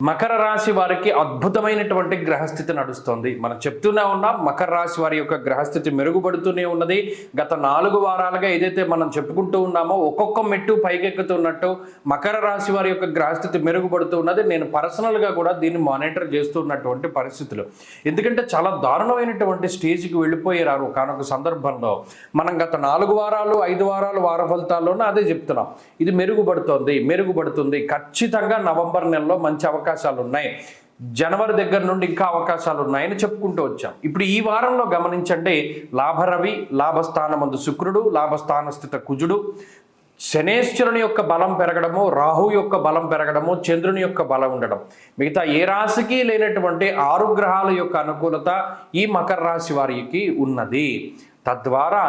మకర రాశి వారికి అద్భుతమైనటువంటి గ్రహస్థితి నడుస్తుంది. మనం చెప్తూనే ఉన్నాం, మకర రాశి వారి యొక్క గ్రహస్థితి మెరుగుపడుతూనే ఉన్నది. గత 4 వారాలుగా ఏదైతే మనం చెప్పుకుంటూ ఉన్నామో ఒక్కొక్క మెట్టు పైకెక్కుతున్నట్టు మకర రాశి వారి యొక్క గ్రహస్థితి మెరుగుపడుతూ ఉన్నది. నేను పర్సనల్గా కూడా దీన్ని మానిటర్ చేస్తున్నటువంటి పరిస్థితులు. ఎందుకంటే చాలా దారుణమైనటువంటి స్టేజ్కి వెళ్ళిపోయారు కానొక సందర్భంలో. మనం గత 4 వారాలు 5 వారాలు వార ఫలితాల్లోనే అదే చెప్తున్నాం. ఇది మెరుగుపడుతుంది. ఖచ్చితంగా నవంబర్ నెలలో మంచి అవకాశాలు ఉన్నాయి. జనవరి దగ్గర నుండి ఇంకా అవకాశాలు ఉన్నాయని చెప్పుకుంటూ వచ్చాం. ఇప్పుడు ఈ వారంలో గమనించండి, లాభరవి, లాభస్థానమందు శుక్రుడు, లాభస్థాన స్థిత కుజుడు, శనేశ్వరుని యొక్క బలం పెరగడము, రాహు యొక్క బలం పెరగడము, చంద్రుని యొక్క బలం ఉండడం, మిగతా ఏ రాశికి లేనటువంటి 6 గ్రహాల యొక్క అనుకూలత ఈ మకర రాశి వారికి ఉన్నది. తద్వారా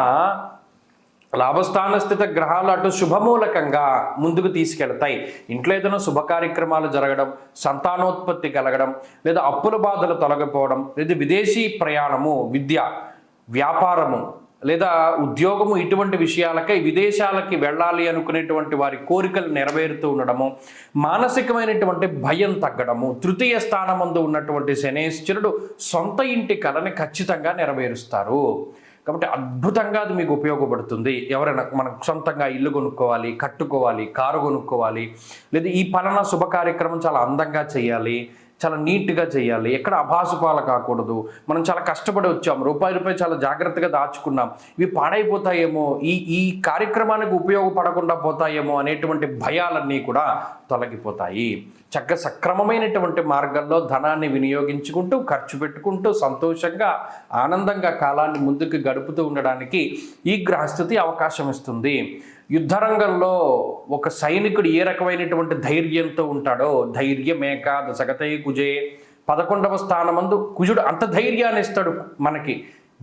లాభస్థాన స్థిత గ్రహాలు అటు శుభమూలకంగా ముందుకు తీసుకెళ్తాయి. ఇంట్లో ఏదైనా శుభ కార్యక్రమాలు జరగడం, సంతానోత్పత్తి కలగడం, లేదా అప్పుల బాధలు తొలగిపోవడం, లేదా విదేశీ ప్రయాణము, విద్య, వ్యాపారము లేదా ఉద్యోగము, ఇటువంటి విషయాలకై విదేశాలకి వెళ్ళాలి అనుకునేటువంటి వారి కోరికలు నెరవేరుతూ ఉండడము, మానసికమైనటువంటి భయం తగ్గడము, తృతీయ స్థానమందు ఉన్నటువంటి శనేశ్వరుడు సొంత ఇంటి కలని ఖచ్చితంగా నెరవేరుస్తారు. కాబట్టి అద్భుతంగా అది మీకు ఉపయోగపడుతుంది. ఎవరైనా మనకు సొంతంగా ఇల్లు కొనుక్కోవాలి, కట్టుకోవాలి, కారు కొనుక్కోవాలి, లేదా ఈ పలానా శుభ కార్యక్రమం చాలా అందంగా చేయాలి, చాలా నీట్గా చేయాలి, ఎక్కడ అభాసుపాలు కాకూడదు, మనం చాలా కష్టపడి వచ్చాం, రూపాయి చాలా జాగ్రత్తగా దాచుకున్నాం, ఇవి పాడైపోతాయేమో, ఈ కార్యక్రమానికి ఉపయోగపడకుండా పోతాయేమో అనేటువంటి భయాలన్నీ కూడా తొలగిపోతాయి. చక్కగా సక్రమమైనటువంటి మార్గంలో ధనాన్ని వినియోగించుకుంటూ, ఖర్చు పెట్టుకుంటూ, సంతోషంగా ఆనందంగా కాలాన్ని ముందుకు గడుపుతూ ఉండడానికి ఈ గ్రహస్థితి అవకాశం ఇస్తుంది. యుద్ధరంగంలో ఒక సైనికుడు ఏ రకమైనటువంటి ధైర్యంతో ఉంటాడో, ధైర్యమేక దశగతే కుజే, 11వ స్థానమందు కుజుడు అంత ధైర్యాన్ని ఇస్తాడు మనకి.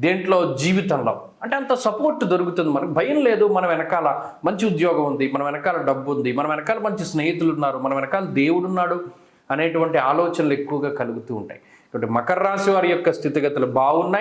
దేంట్లో? జీవితంలో. అంటే అంత సపోర్ట్ దొరుకుతుంది, మనకు భయం లేదు. మన వెనకాల మంచి ఉద్యోగం ఉంది, మన వెనకాల డబ్బు ఉంది, మన వెనకాల మంచి స్నేహితులు ఉన్నారు, మన వెనకాల దేవుడు ఉన్నాడు అనేటువంటి ఆలోచనలు ఎక్కువగా కలుగుతూ ఉంటాయి. కాబట్టి మకర రాశి వారి యొక్క స్థితిగతులు బాగున్నాయి.